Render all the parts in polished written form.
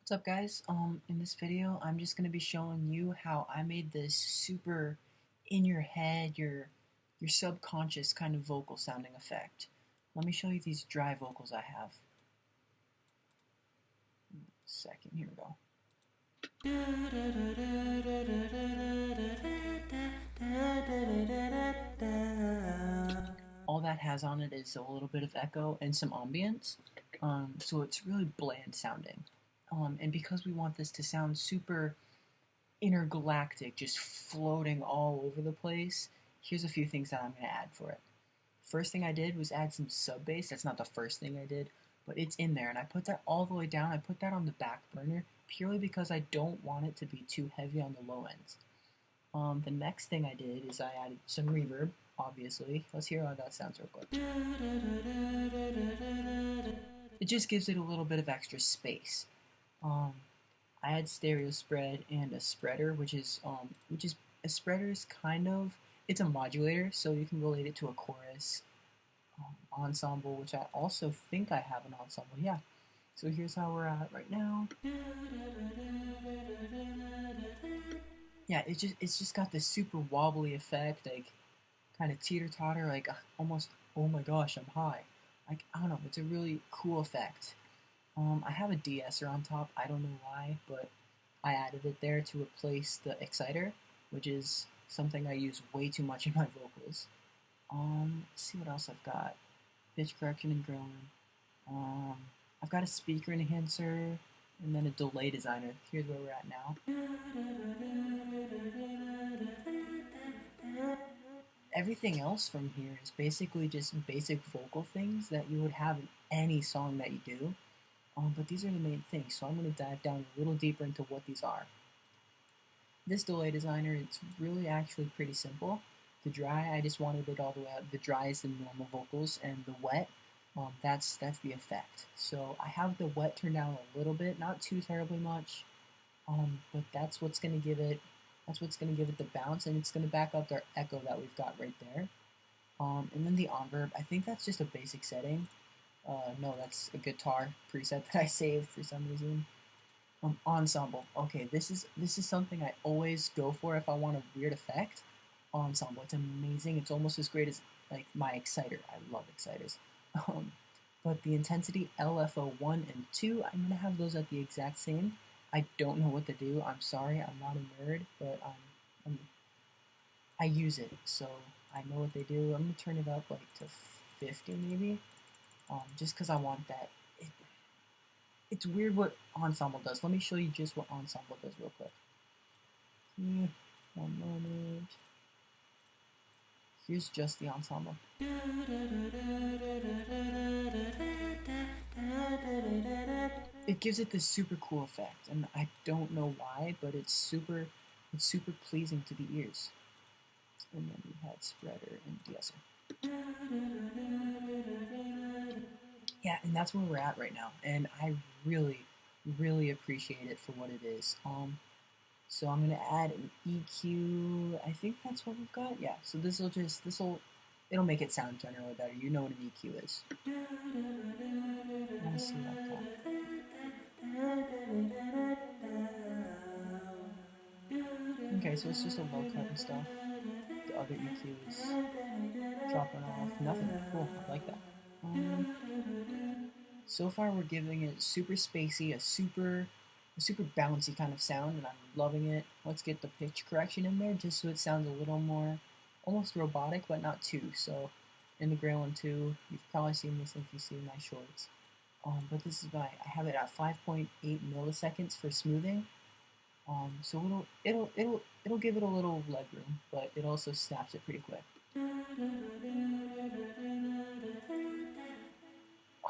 What's up guys? In this video I'm just gonna be showing you how I made this super in your head, your subconscious kind of vocal sounding effect. Let me show you these dry vocals I have. Second, here we go. All that has on it is a little bit of echo and some ambience, so it's really bland sounding. And because we want this to sound super intergalactic, just floating all over the place, here's a few things that I'm going to add for it. First thing I did was add some sub bass. That's not the first thing I did, but it's in there, and I put that all the way down. I put that on the back burner purely because I don't want it to be too heavy on the low ends. The next thing I did is I added some reverb, obviously. Let's hear how that sounds real quick. It just gives it a little bit of extra space. I had stereo spread and a spreader, which is a spreader is kind of, it's a modulator, so you can relate it to a chorus, ensemble, which I also think I have an ensemble. Yeah. So here's how we're at right now. Yeah, it's just got this super wobbly effect, like kind of teeter-totter, like almost, oh my gosh, I'm high. Like, I don't know, it's a really cool effect. I have a de-esser on top. I don't know why, but I added it there to replace the exciter, which is something I use way too much in my vocals. Let's see what else I've got. Pitch correction and growing. I've got a speaker enhancer, and then a delay designer. Here's where we're at now. Everything else from here is basically just basic vocal things that you would have in any song that you do. But these are the main things, so I'm going to dive down a little deeper into what these are. This delay designer, it's really actually pretty simple. The dry, I just wanted it all the way out. The dry is the normal vocals, and the wet, that's the effect. So I have the wet turned down a little bit, not too terribly much, but that's what's going to give it. That's what's going to give it the bounce, and it's going to back up our echo that we've got right there. And then the on-verb, I think that's just a basic setting. No, that's a guitar preset that I saved for some reason. Ensemble. Okay, this is something I always go for if I want a weird effect. Ensemble. It's amazing. It's almost as great as like my exciter. I love exciters. But the intensity LFO1 and 2, I'm gonna have those at the exact same. I don't know what to do. I'm sorry. I'm not a nerd, but I use it, so I know what they do. I'm gonna turn it up like to 50 maybe. Just because I want that. It's weird what ensemble does. Let me show you just what ensemble does real quick. One moment. Here's just the ensemble. It gives it this super cool effect, and I don't know why, but it's super pleasing to the ears. And then we had spreader and de-esser. Yeah, and that's where we're at right now, and I really appreciate it for what it is. So I'm gonna add an EQ. I think that's what we've got. Yeah. So it'll make it sound generally better. You know what an EQ is. Let's see what I've got. Okay, so it's just a low cut and stuff. The other EQ is dropping off. Nothing. Cool. I like that. So far we're giving it super spacey, a super bouncy kind of sound, and I'm loving it. Let's get the pitch correction in there just so it sounds a little more almost robotic, but not too. So in the gray one too, you've probably seen this if you've seen my shorts. But this is I have it at 5.8 milliseconds for smoothing. So it'll give it a little leg room, but it also snaps it pretty quick.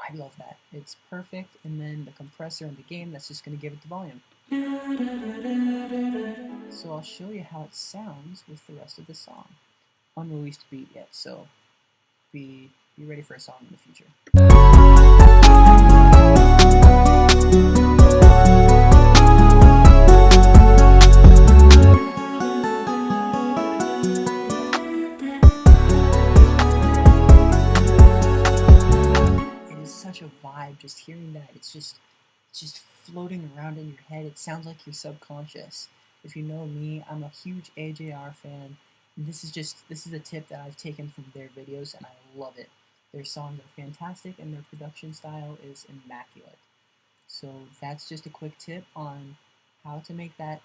I love that. It's perfect, and then the compressor and the gain, that's just going to give it the volume. So I'll show you how it sounds with the rest of the song. Unreleased beat yet, so be ready for a song in the future. Vibe, just hearing that, it's just floating around around in your head. It sounds like you're subconscious. If you know me, I'm a huge AJR fan. And this is a tip that I've taken from their videos, and I love it. Their songs are fantastic, and their production style is immaculate. So that's just a quick tip on how to make that